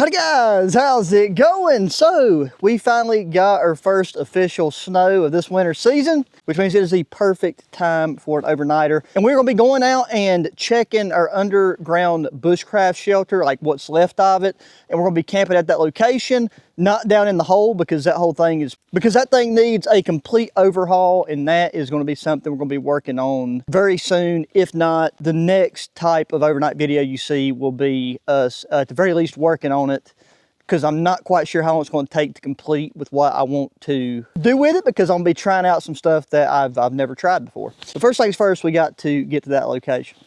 Howdy guys, how's it going? So we finally got our first official snow of this winter season, which means it is the perfect time for an overnighter. And we're gonna be going out and checking our underground bushcraft shelter, like what's left of it. And we're gonna be camping at that location, not down in the hole, because that thing needs a complete overhaul, and that is gonna be something we're gonna be working on very soon. If not, the next type of overnight video you see will be us at the very least working on it, because I'm not quite sure how long it's going to take to complete with what I want to do with it, because I'm going to be trying out some stuff that I've never tried before. So first things first, we got to get to that location.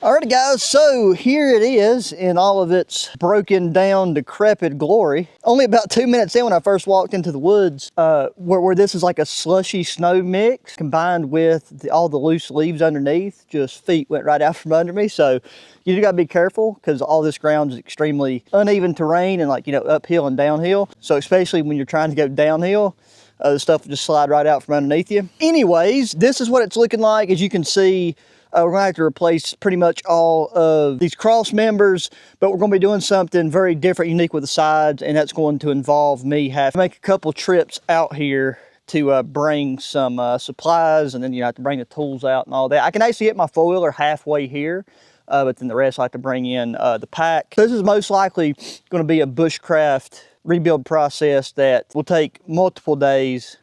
Alrighty guys, so here it is in all of its broken down, decrepit glory. Only about 2 minutes in when I first walked into the woods, where this is like a slushy snow mix combined with all the loose leaves underneath, just feet went right out from under me. So you do gotta be careful, because all this ground is extremely uneven terrain and uphill and downhill. So especially when you're trying to go downhill, the stuff will just slide right out from underneath you. Anyways, this is what it's looking like. As you can see, we're going to have to replace pretty much all of these cross members, but we're going to be doing something very different, unique with the sides, and that's going to involve me having to make a couple trips out here to bring some supplies, and then you have to bring the tools out and all that. I can actually get my four-wheeler halfway here, but then the rest I have to bring in the pack. This is most likely going to be a bushcraft rebuild process that will take multiple days,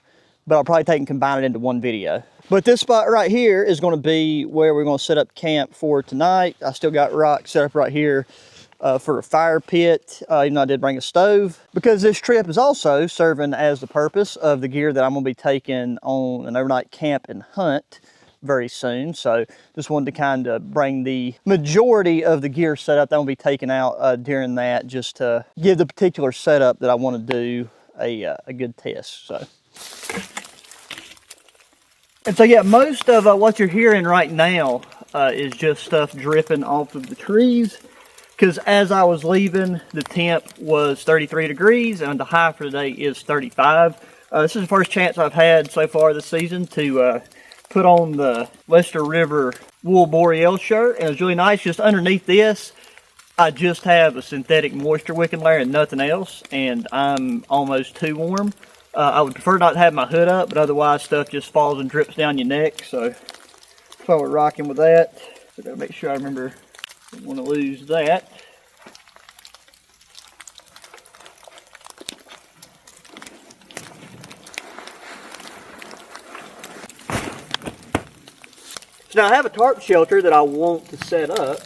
but I'll probably take and combine it into one video. But this spot right here is going to be where we're going to set up camp for tonight. I still got rocks set up right here for a fire pit, even though I did bring a stove, because this trip is also serving as the purpose of the gear that I'm going to be taking on an overnight camp and hunt very soon. So just wanted to kind of bring the majority of the gear setup that I'm going to be taking out during that, just to give the particular setup that I want to do a good test. And so yeah, most of what you're hearing right now is just stuff dripping off of the trees, because as I was leaving, the temp was 33 degrees and the high for today is 35. This is the first chance I've had so far this season to put on the Lester River Wool Boreal shirt, and it's really nice. Just underneath this, I just have a synthetic moisture wicking layer and nothing else, and I'm almost too warm. I would prefer not to have my hood up, but otherwise stuff just falls and drips down your neck. So that's why we're rocking with that. So gotta make sure I remember, I don't want to lose that. So now I have a tarp shelter that I want to set up,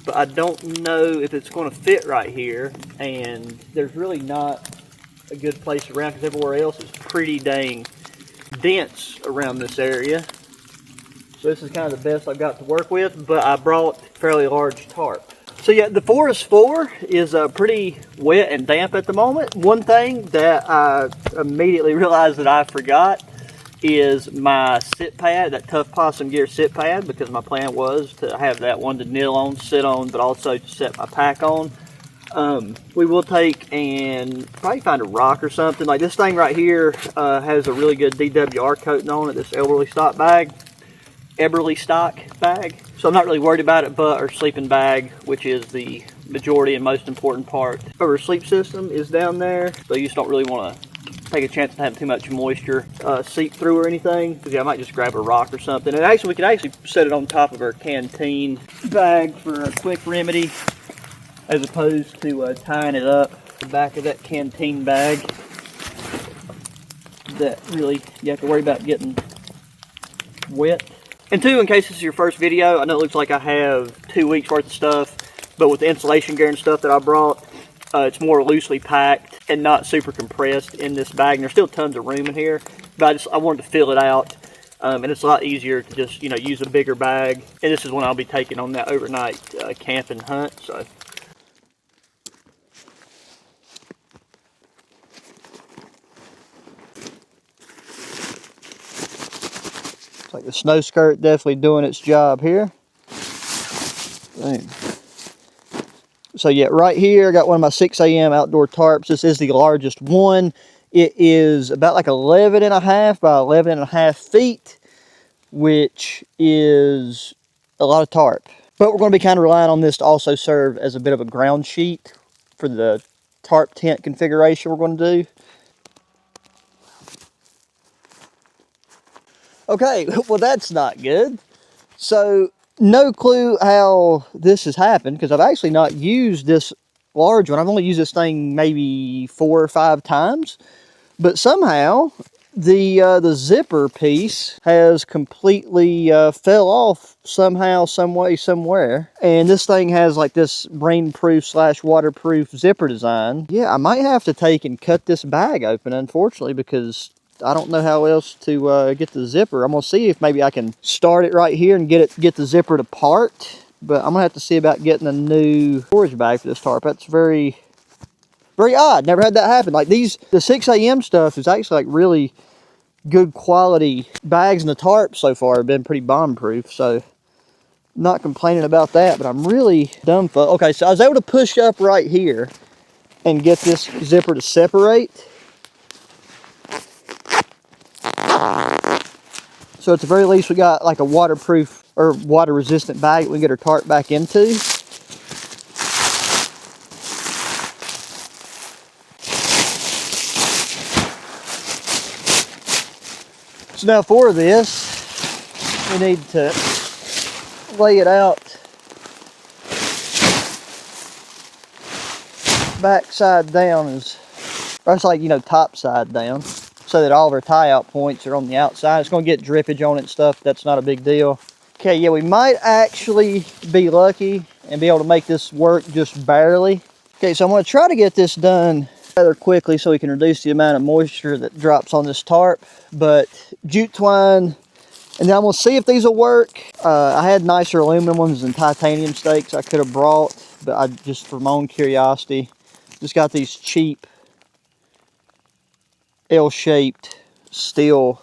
but I don't know if it's going to fit right here, and there's really not a good place around, because everywhere else is pretty dang dense around this area. So this is kind of the best I've got to work with, but I brought a fairly large tarp. So yeah, the forest floor is pretty wet and damp at the moment. One thing that I immediately realized that I forgot is my sit pad, that Tough Possum Gear sit pad, because my plan was to have that one to kneel on, sit on, but also to set my pack on. We will take and probably find a rock or something. Like this thing right here has a really good DWR coating on it, this Eberly stock bag. So I'm not really worried about it, but our sleeping bag, which is the majority and most important part of our sleep system, is down there. So you just don't really want to take a chance to have too much moisture seep through or anything, because yeah, I might just grab a rock or something. And actually, we can actually set it on top of our canteen bag for a quick remedy, as opposed to tying it up the back of that canteen bag that really you have to worry about getting wet. And two, in case this is your first video, I know it looks like I have 2 weeks worth of stuff, but with the insulation gear and stuff that I brought, it's more loosely packed and not super compressed in this bag. And there's still tons of room in here, but I wanted to fill it out. And it's a lot easier to just, use a bigger bag. And this is when I'll be taking on that overnight camp and hunt. So. It's like the snow skirt definitely doing its job here. Boom. So yeah, right here I got one of my 6 a.m. outdoor tarps. This is the largest one. It is about like 11.5 by 11.5 feet, which is a lot of tarp. But we're going to be kind of relying on this to also serve as a bit of a ground sheet for the tarp tent configuration we're going to do. Okay, well that's not good. So no clue how this has happened, because I've actually not used this large one. I've only used this thing maybe 4 or 5 times. But somehow the zipper piece has completely fell off somehow, some way, somewhere. And this thing has like this rainproof / waterproof zipper design. Yeah, I might have to take and cut this bag open, unfortunately, because I don't know how else to get the zipper. I'm gonna see if maybe I can start it right here and get the zipper to part. But I'm gonna have to see about getting a new storage bag for this tarp. That's very odd. Never had that happen. Like the 6 a.m. stuff is actually like really good quality bags, and the tarp so far have been pretty bomb proof. So not complaining about that, but I'm really dumbfuddled. Okay, so I was able to push up right here and get this zipper to separate. So at the very least we got like a waterproof or water resistant bag that we can get our tarp back into. So now for this, we need to lay it out back side down, or it's like, you know, top side down, so that all of our tie out points are on the outside. It's going to get drippage on it and stuff. That's not a big deal. Okay, yeah, we might actually be lucky and be able to make this work just barely. Okay, so I'm going to try to get this done rather quickly so we can reduce the amount of moisture that drops on this tarp. But jute twine, and then I'm going to see if these will work. I had nicer aluminum ones and titanium stakes I could have brought, but I just, for my own curiosity, just got these cheap L-shaped steel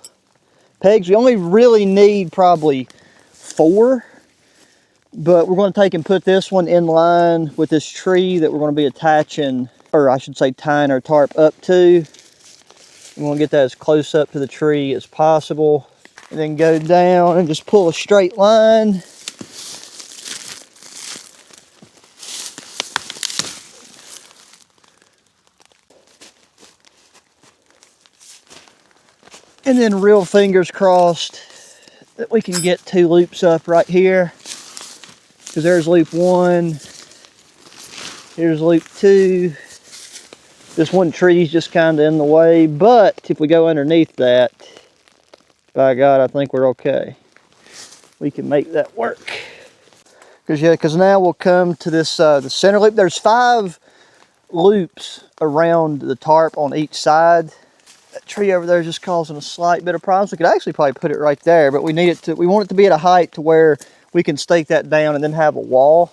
pegs. We only really need probably 4, but we're going to take and put this one in line with this tree that we're going to be attaching, or I should say tying our tarp up to. We want to get that as close up to the tree as possible, and then go down and just pull a straight line. And then real fingers crossed that we can get 2 loops up right here, because there's loop 1, here's loop 2. This one tree's just kind of in the way, but if we go underneath that, by God, I think we're okay. We can make that work. Because now we'll come to this the center loop. There's 5 loops around the tarp on each side. That tree over there is just causing a slight bit of problems. We could actually probably put it right there, but we want it to be at a height to where we can stake that down and then have a wall.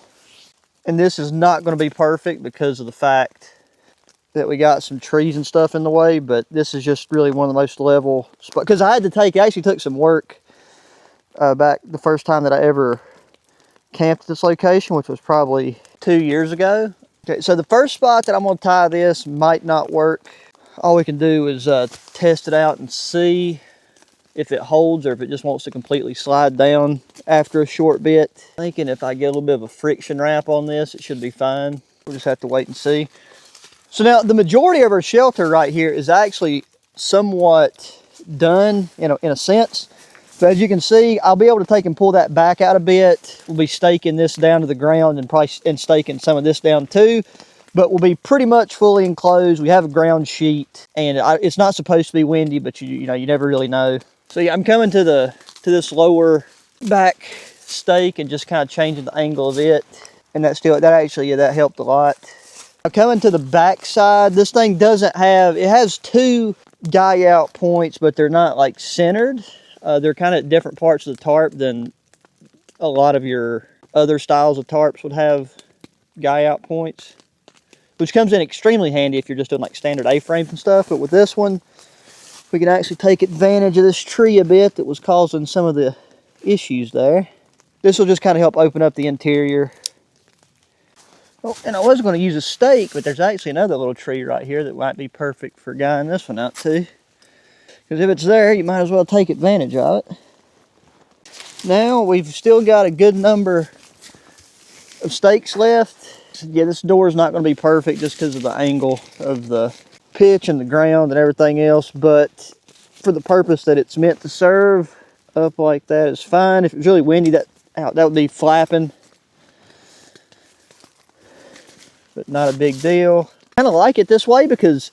And this is not going to be perfect because of the fact that we got some trees and stuff in the way, but this is just really one of the most level spots. Because I actually took some work back the first time that I ever camped at this location, which was probably 2 years ago. Okay, so the first spot that I'm going to tie this might not work. All we can do is test it out and see if it holds or if it just wants to completely slide down after a short bit. Thinking if I get a little bit of a friction wrap on this, it should be fine. We'll just have to wait and see. So now the majority of our shelter right here is actually somewhat done in a sense. But as you can see, I'll be able to take and pull that back out a bit. We'll be staking this down to the ground and staking some of this down too. But we'll be pretty much fully enclosed. We have a ground sheet, and it's not supposed to be windy, but you never really know. So yeah, I'm coming to this lower back stake and just kind of changing the angle of it, and that helped a lot. Now coming to the back side, this thing it has 2 guy out points, but they're not like centered. They're kind of at different parts of the tarp than a lot of your other styles of tarps would have guy out points, which comes in extremely handy if you're just doing like standard A-frames and stuff. But with this one, we can actually take advantage of this tree a bit that was causing some of the issues there. This will just kind of help open up the interior. Oh, and I was going to use a stake, but there's actually another little tree right here that might be perfect for guying this one out too. Because if it's there, you might as well take advantage of it. Now we've still got a good number of stakes left. Yeah, this door is not going to be perfect just because of the angle of the pitch and the ground and everything else, but for the purpose that it's meant to serve, up like that is fine. If it's really windy, that would be flapping, but not a big deal. I kind of like it this way because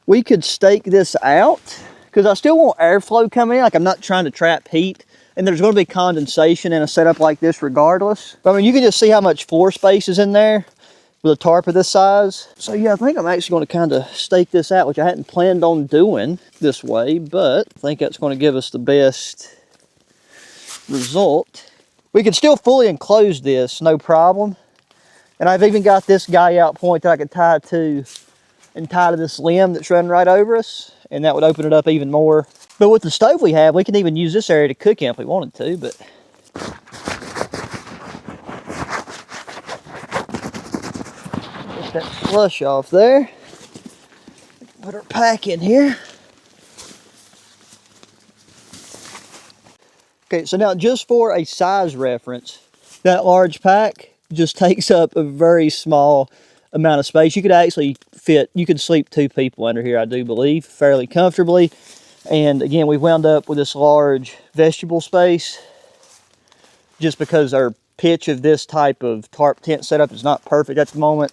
we could stake this out, because I still want airflow coming in. Like, I'm not trying to trap heat, and there's going to be condensation in a setup like this regardless. But I mean, you can just see how much floor space is in there with a tarp of this size. So yeah, I think I'm actually going to kind of stake this out, which I hadn't planned on doing this way, but I think that's going to give us the best result. We can still fully enclose this, no problem. And I've even got this guy out point that I could tie to and tie to this limb that's running right over us, and that would open it up even more. But with the stove we have, we can even use this area to cook in if we wanted to, but get that slush off there. Put our pack in here. Okay, so now just for a size reference, that large pack just takes up a very small amount of space. You could actually fit, you could sleep 2 people under here, I do believe, fairly comfortably. And again, we wound up with this large vestibule space just because our pitch of this type of tarp tent setup is not perfect at the moment,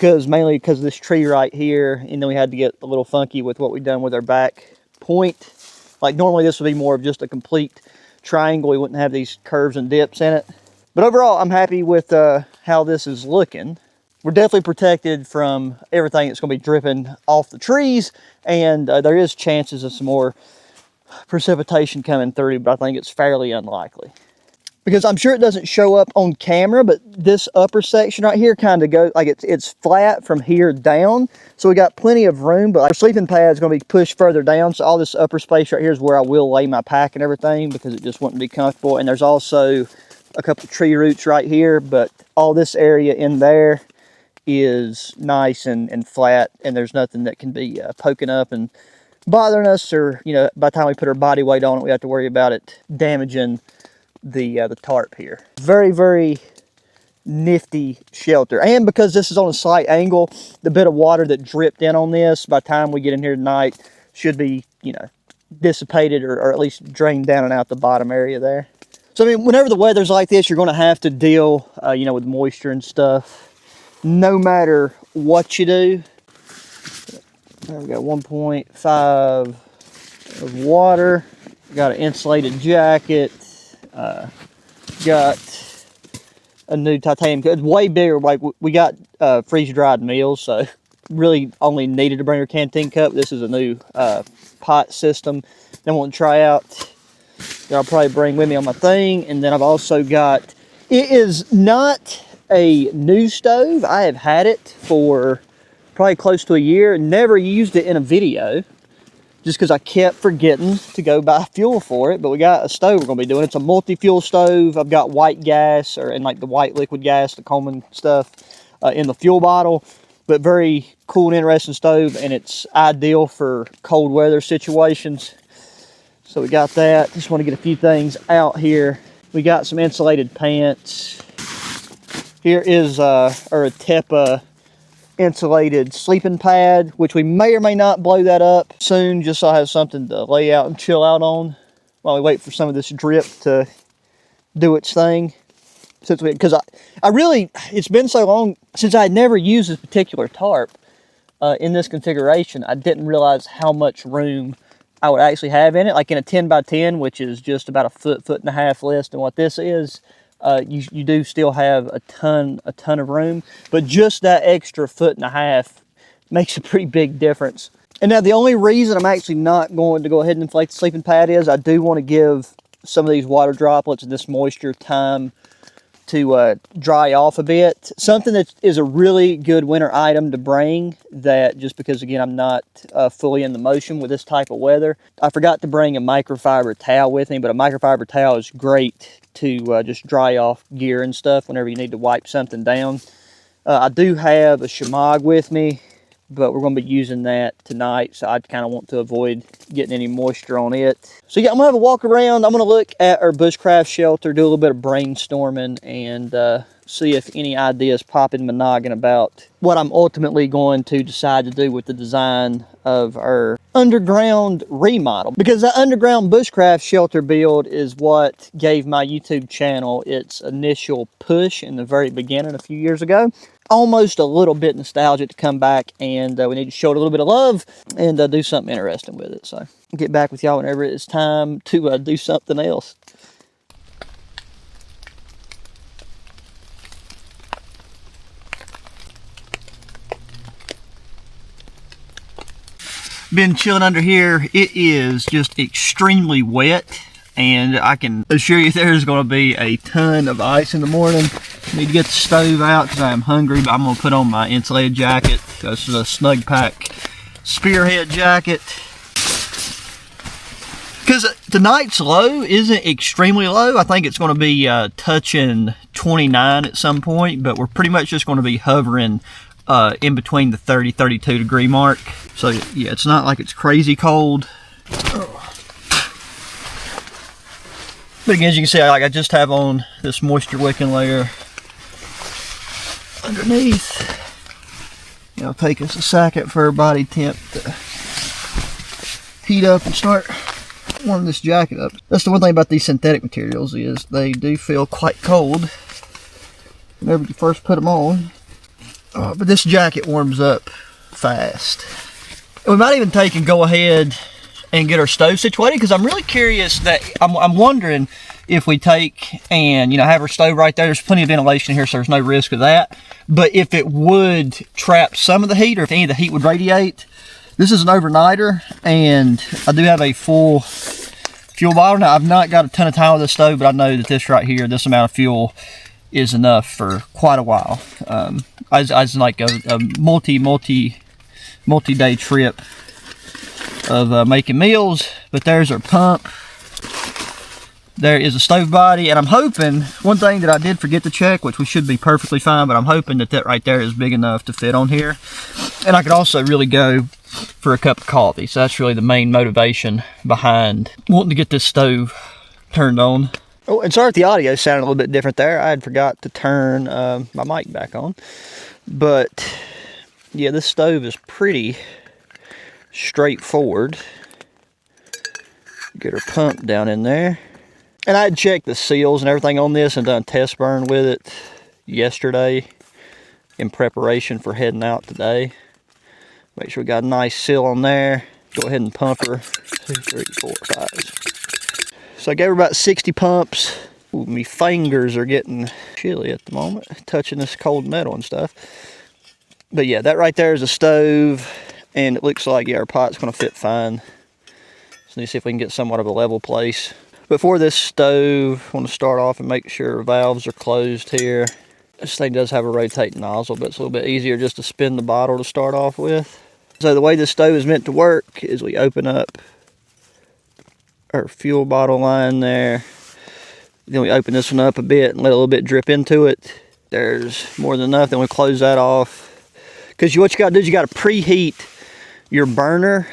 mainly because of this tree right here, and then we had to get a little funky with what we've done with our back point. Like, normally this would be more of just a complete triangle. We wouldn't have these curves and dips in it. But overall, I'm happy with how this is looking. We're definitely protected from everything that's going to be dripping off the trees, and there is chances of some more precipitation coming through, but I think it's fairly unlikely. Because I'm sure it doesn't show up on camera, but this upper section right here kind of goes, like it's flat from here down. So we got plenty of room, but our sleeping pad is going to be pushed further down. So all this upper space right here is where I will lay my pack and everything, because it just wouldn't be comfortable. And there's also a couple of tree roots right here, but all this area in there is nice and flat, and there's nothing that can be poking up and bothering us, or, you know, by the time we put our body weight on it, we have to worry about it damaging the tarp here. Very, very nifty shelter. And because this is on a slight angle, the bit of water that dripped in on this, by the time we get in here tonight, should be, you know, dissipated, or at least drained down and out the bottom area there. So, I mean, whenever the weather's like this, you're going to have to deal, you know, with moisture and stuff, no matter what you do. There we go, 1.5 of water. Got an insulated jacket. Got a new titanium. It's way bigger. Like, we got freeze-dried meals, so really only needed to bring a canteen cup. This is a new pot system that I want to try out, that I'll probably bring with me on my thing. And then I've also got, it is not a new stove. I have had it for probably close to a year. Never used it in a video, just because I kept forgetting to go buy fuel for it. But we got a stove we're going to be doing. It's a multi-fuel stove. I've got white gas, and like the white liquid gas, the Coleman stuff, in the fuel bottle. But very cool and interesting stove, and it's ideal for cold weather situations. So we got that. Just want to get a few things out here. We got some insulated pants. Here is our Tepa insulated sleeping pad, which we may or may not blow that up soon, just so I have something to lay out and chill out on while we wait for some of this drip to do its thing. Because I really, it's been so long since I had never used this particular tarp in this configuration. I didn't realize how much room I would actually have in it. Like in a 10 by 10, which is just about a foot and a half less than what this is, you do still have a ton of room, but just that extra foot and a half makes a pretty big difference. And now the only reason I'm actually not going to go ahead and inflate the sleeping pad is I do want to give some of these water droplets and this moisture time to dry off a bit. Something that is a really good winter item to bring, that just because, again, I'm not fully in the motion with this type of weather. I forgot to bring a microfiber towel with me, but a microfiber towel is great to just dry off gear and stuff whenever you need to wipe something down. I do have a shemagh with me, but we're going to be using that tonight, so I kind of want to avoid getting any moisture on it. So yeah, I'm going to have a walk around. I'm going to look at our bushcraft shelter, do a little bit of brainstorming, and see if any ideas pop in my noggin about what I'm ultimately going to decide to do with the design of our underground remodel. Because that underground bushcraft shelter build is what gave my YouTube channel its initial push in the very beginning a few years ago. Almost a little bit nostalgic to come back, and we need to show it a little bit of love and do something interesting with it. So I'll get back with y'all whenever it's time to do something else. Been chilling under here. It is just extremely wet, and I can assure you there's going to be a ton of ice in the morning. Need to get the stove out because I am hungry, but I'm going to put on my insulated jacket. This is a Snug Pack Spearhead jacket. Because tonight's low isn't extremely low. I think it's going to be touching 29 at some point, but we're pretty much just going to be hovering in between the 30-32 degree mark. So yeah, it's not like it's crazy cold. But again, as you can see, I just have on this moisture wicking layer underneath. It'll take us a second for our body temp to heat up and start warming this jacket up. That's the one thing about these synthetic materials, is they do feel quite cold whenever you first put them on. But this jacket warms up fast. And we might even take and go ahead and get our stove situated, because I'm really curious that I'm wondering if we take and have our stove right there. There's plenty of ventilation here, so there's no risk of that. But if it would trap some of the heat, or if any of the heat would radiate. This is an overnighter, and I do have a full fuel bottle. Now, I've not got a ton of time with this stove, but I know that this right here, this amount of fuel is enough for quite a while. As like a multi-day trip of making meals. But there's our pump. There is a stove body, and I'm hoping, one thing that I did forget to check, which we should be perfectly fine, but I'm hoping that that right there is big enough to fit on here. And I could also really go for a cup of coffee. So that's really the main motivation behind wanting to get this stove turned on. Oh, and sorry if the audio sounded a little bit different there. I had forgot to turn my mic back on. But yeah, this stove is pretty straightforward. Get our pump down in there. And I had checked the seals and everything on this and done a test burn with it yesterday in preparation for heading out today. Make sure we got a nice seal on there. Go ahead and pump her. 2, 3, 4, 5. So I gave her about 60 pumps. Ooh, my fingers are getting chilly at the moment, touching this cold metal and stuff. But yeah, that right there is a stove, and it looks like, yeah, our pot's gonna fit fine. So let's see if we can get somewhat of a level place. But for this stove, I want to start off and make sure valves are closed here. This thing does have a rotating nozzle, but it's a little bit easier just to spin the bottle to start off with. So the way this stove is meant to work is we open up our fuel bottle line there. Then we open this one up a bit and let a little bit drip into it. There's more than enough. Then we close that off. Because what you got to do is you got to preheat your burner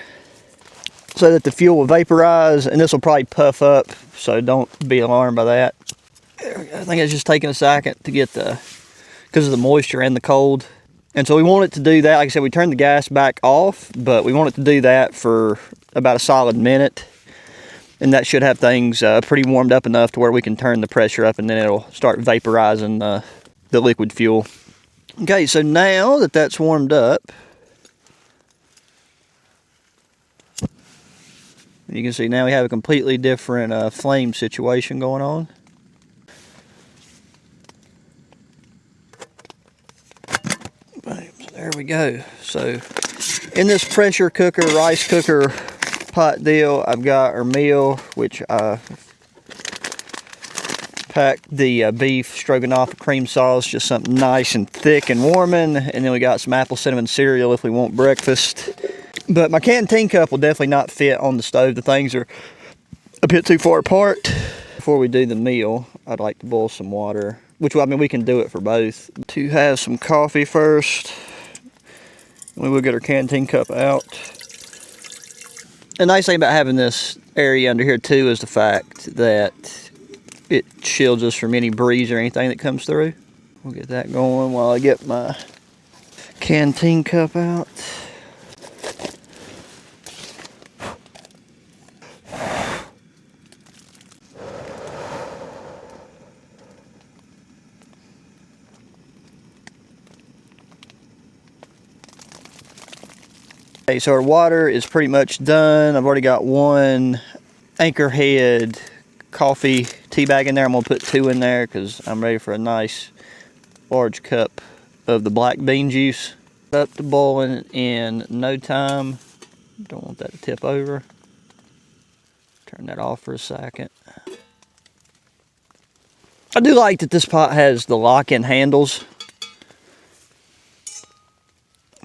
so that the fuel will vaporize, and this will probably puff up, so don't be alarmed by that. I think it's just taking a second to get because of the moisture and the cold. And so we want it to do that. Like I said, we turned the gas back off, but we want it to do that for about a solid minute. And that should have things pretty warmed up enough to where we can turn the pressure up, and then it'll start vaporizing the liquid fuel. Okay, so now that that's warmed up, you can see now we have a completely different flame situation going on. So there we go. So in this pressure cooker, rice cooker pot deal, I've got our meal, which I packed the beef stroganoff with cream sauce, just something nice and thick and warming. And then we got some apple cinnamon cereal if we want breakfast. But my canteen cup will definitely not fit on the stove. The things are a bit too far apart. Before we do the meal, I'd like to boil some water. which I mean, we can do it for both. To have some coffee first. We will get our canteen cup out. The nice thing about having this area under here too is the fact that it shields us from any breeze or anything that comes through. We'll get that going while I get my canteen cup out. Okay, so our water is pretty much done. I've already got one Anchorhead coffee tea bag in there. I'm gonna put 2 in there because I'm ready for a nice large cup of the black bean juice. Up to boiling in no time. Don't want that to tip over. Turn that off for a second. I do like that this pot has the lock-in handles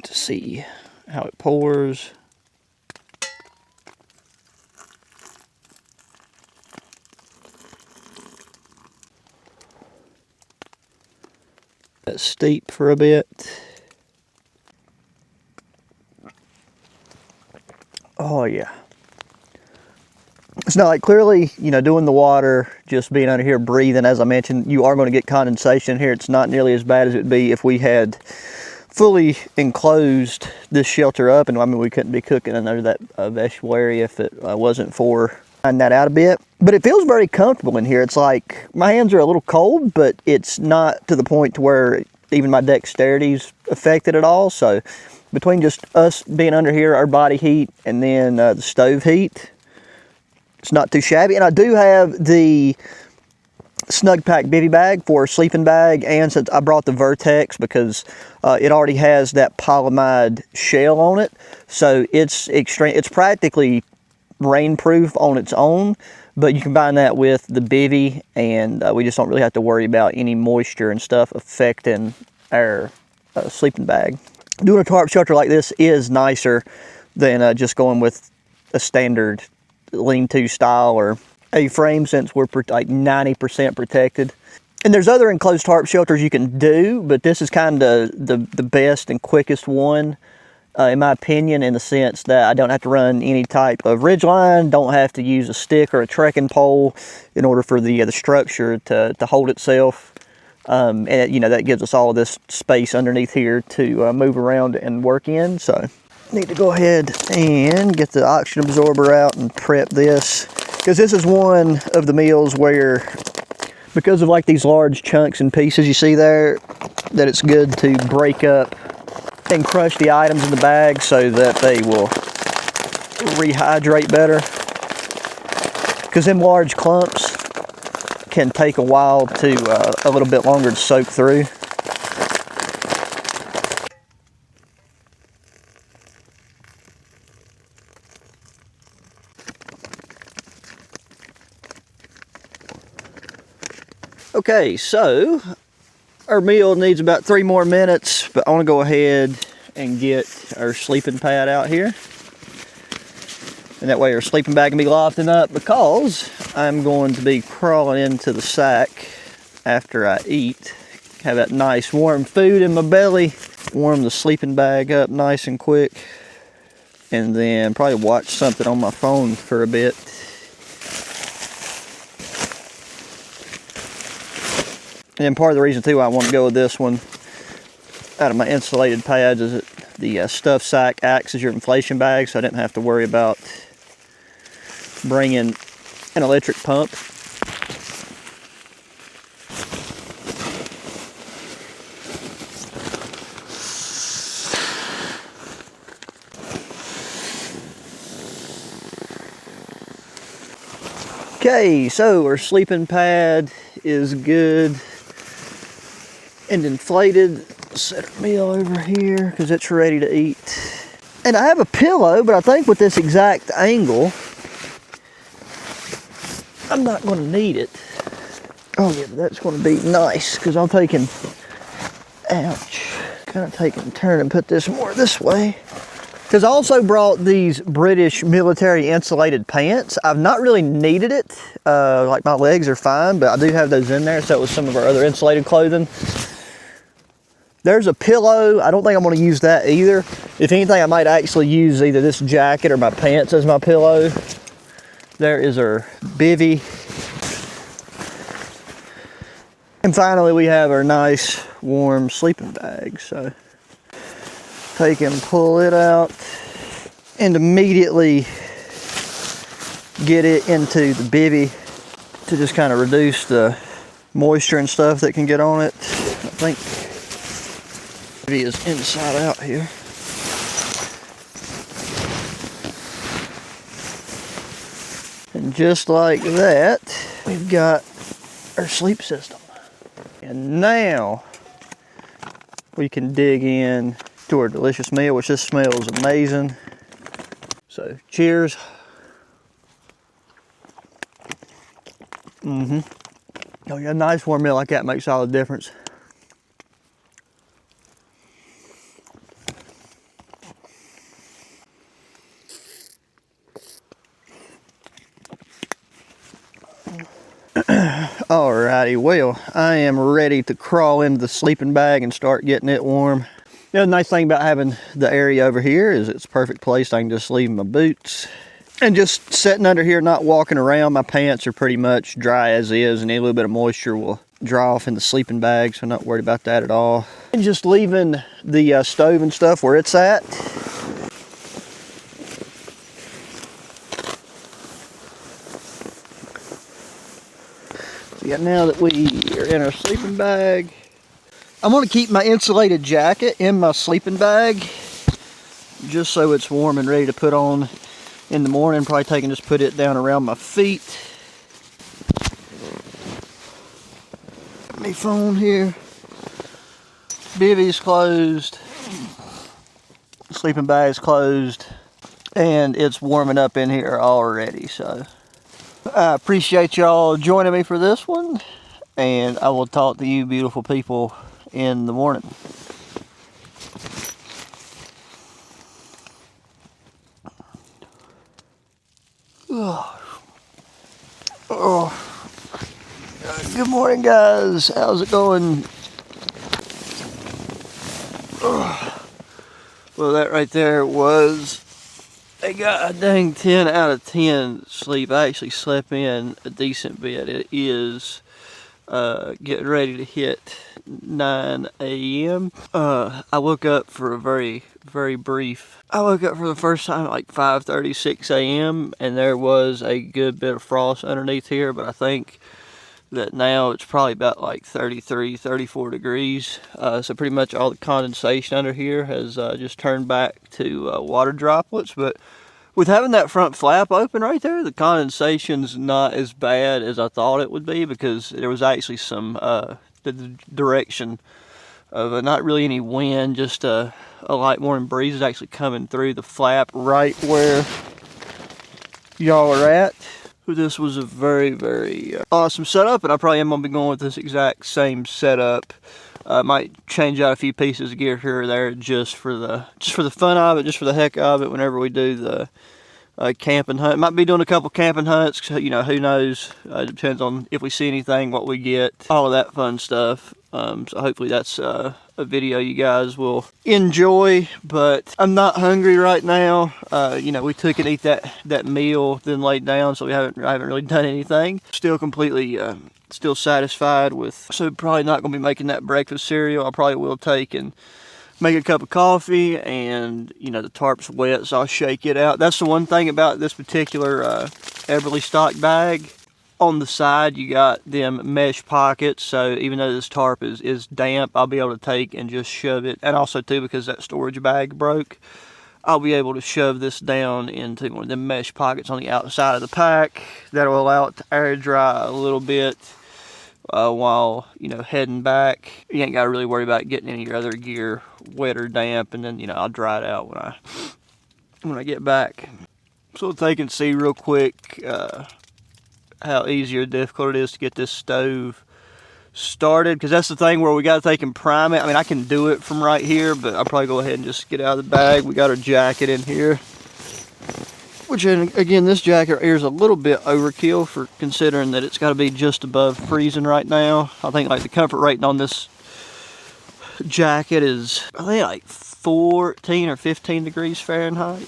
to see how it pours. Let steep for a bit. Oh yeah. It's not like, clearly, you know, doing the water, just being under here breathing, as I mentioned, you are going to get condensation here. It's not nearly as bad as it would be if we had fully enclosed this shelter up, and I mean, we couldn't be cooking under that vegetable area if it wasn't for finding that out a bit. But it feels very comfortable in here. It's like my hands are a little cold, but it's not to the point to where even my dexterity's affected at all. So between just us being under here, our body heat, and then the stove heat, it's not too shabby. And I do have the Snug Pack bivy bag for a sleeping bag, and since I brought the Vertex because it already has that polyamide shell on it, so it's practically rainproof on its own. But you combine that with the bivy, and we just don't really have to worry about any moisture and stuff affecting our sleeping bag. Doing a tarp shelter like this is nicer than just going with a standard lean-to style or A-frame, since we're like 90% protected. And there's other enclosed tarp shelters you can do, but this is kind of the best and quickest one, in my opinion, in the sense that I don't have to run any type of ridgeline, don't have to use a stick or a trekking pole in order for the structure to hold itself. And you know, that gives us all of this space underneath here to move around and work in. So need to go ahead and get the oxygen absorber out and prep this, because this is one of the meals where, because of like these large chunks and pieces you see there, that it's good to break up and crush the items in the bag so that they will rehydrate better, because them large clumps can take a while to a little bit longer to soak through. Okay, so our meal needs about 3 more minutes, but I want to go ahead and get our sleeping pad out here. And that way our sleeping bag can be lofting up, because I'm going to be crawling into the sack after I eat. Have that nice warm food in my belly. Warm the sleeping bag up nice and quick. And then probably watch something on my phone for a bit. And part of the reason too I want to go with this one out of my insulated pads is that the stuff sack acts as your inflation bag, so I didn't have to worry about bringing an electric pump. Okay, so our sleeping pad is good and inflated. Set our meal over here because it's ready to eat. And I have a pillow, but I think with this exact angle, I'm not going to need it. Oh yeah, but that's going to be nice because I'm taking, ouch, kind of taking a turn and put this more this way. Because I also brought these British military insulated pants. I've not really needed it. Like my legs are fine, but I do have those in there. So with some of our other insulated clothing. There's a pillow. I don't think I'm going to use that either. If anything, I might actually use either this jacket or my pants as my pillow. There is our bivvy. And finally, we have our nice warm sleeping bag. So take and pull it out and immediately get it into the bivvy to just kind of reduce the moisture and stuff that can get on it. I think the bivvy is inside out here. And just like that, we've got our sleep system. And now we can dig in to our delicious meal, which this smells amazing. So cheers. Oh yeah, a nice warm meal like that makes all the difference. Alrighty, well, I am ready to crawl into the sleeping bag and start getting it warm. The other nice thing about having the area over here is it's a perfect place. I can just leave my boots. And just sitting under here, not walking around, my pants are pretty much dry as is, and any little bit of moisture will dry off in the sleeping bag, so I'm not worried about that at all. And just leaving the stove and stuff where it's at. So yeah, now that we are in our sleeping bag, I'm going to keep my insulated jacket in my sleeping bag just so it's warm and ready to put on in the morning. Probably take and just put it down around my feet. My phone here. Bivvy's closed. Sleeping bag's closed. And it's warming up in here already. So I appreciate y'all joining me for this one. And I will talk to you beautiful people in the morning. Good morning, guys. How's it going? Well, that right there was a dang 10 out of 10 sleep. I actually slept in a decent bit. It is getting ready to hit 9 a.m. I woke up for a very brief. I woke up for the first time at like 5:36 a.m. and there was a good bit of frost underneath here, but I think that now it's probably about like 33, 34 degrees. So pretty much all the condensation under here has just turned back to water droplets. But with having that front flap open right there, the condensation's not as bad as I thought it would be, because there was actually some the direction of not really any wind, just a light morning breeze is actually coming through the flap right where y'all are at. This was a very awesome setup, and I probably am going to be going with this exact same setup. Might change out a few pieces of gear here or there just for the fun of it, just for the heck of it. Whenever we do the camping hunt, might be doing a couple camping hunts. You know, who knows? It depends on if we see anything, what we get, all of that fun stuff. So hopefully that's a video you guys will enjoy. But I'm not hungry right now. You know, we took and ate that meal, then laid down, so I haven't really done anything. Still completely still satisfied with. So probably not going to be making that breakfast cereal. I probably will take and make a cup of coffee, and you know, the tarp's wet, so I'll shake it out. That's the one thing about this particular Everly stock bag. On the side, you got them mesh pockets, so even though this tarp is damp, I'll be able to take and just shove it. And also too, because that storage bag broke, I'll be able to shove this down into one of them mesh pockets on the outside of the pack. That'll allow it to air dry a little bit while, you know, heading back. You ain't got to really worry about getting any of your other gear wet or damp, and then, you know, I'll dry it out when I get back. So we'll take and see real quick how easy or difficult it is to get this stove started, because that's the thing where we got to take and prime it. I mean, I can do it from right here, but I'll probably go ahead and just get out of the bag. We got our jacket in here, which, again, this jacket here is a little bit overkill for considering that it's got to be just above freezing right now. I think like the comfort rating on this jacket is, I think, like 14 or 15 degrees Fahrenheit.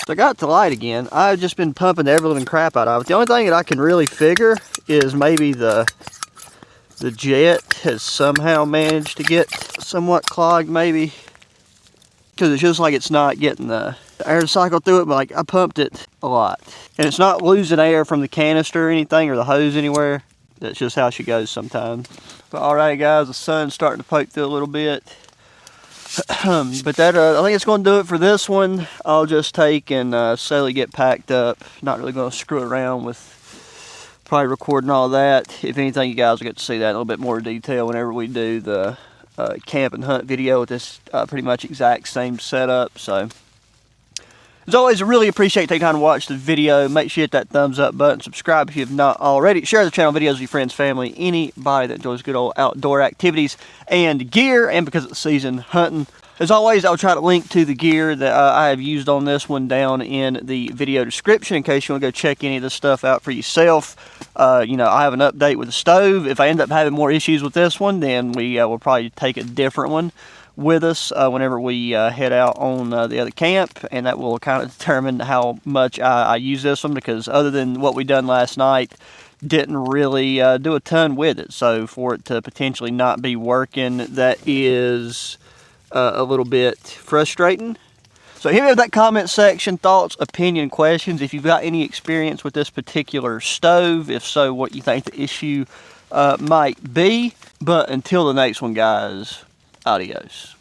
So I got the light again. I've just been pumping the ever living crap out of it. The only thing that I can really figure is maybe the jet has somehow managed to get somewhat clogged, maybe, because it's just like it's not getting the air to cycle through it. But like, I pumped it a lot, and it's not losing air from the canister or anything, or the hose anywhere. That's just how she goes sometimes. But all right, guys, the sun's starting to poke through a little bit. But that, I think it's going to do it for this one. I'll just take and slowly get packed up. Not really going to screw around with probably recording all that. If anything, you guys will get to see that in a little bit more detail whenever we do the camp and hunt video with this pretty much exact same setup. So, as always, I really appreciate you taking time to watch the video. Make sure you hit that thumbs up button. Subscribe if you have not already. Share the channel videos with your friends, family, anybody that enjoys good old outdoor activities and gear. And because it's season hunting, as always, I'll try to link to the gear that I have used on this one down in the video description in case you want to go check any of this stuff out for yourself. You know, I have an update with the stove. If I end up having more issues with this one, then we will probably take a different one with us whenever we head out on the other camp, and that will kind of determine how much I use this one, because other than what we done last night, didn't really do a ton with it. So for it to potentially not be working, that is a little bit frustrating. So hit me with that comment section, thoughts, opinion, questions. If you've got any experience with this particular stove, if so, what you think the issue might be. But until the next one, guys, adios.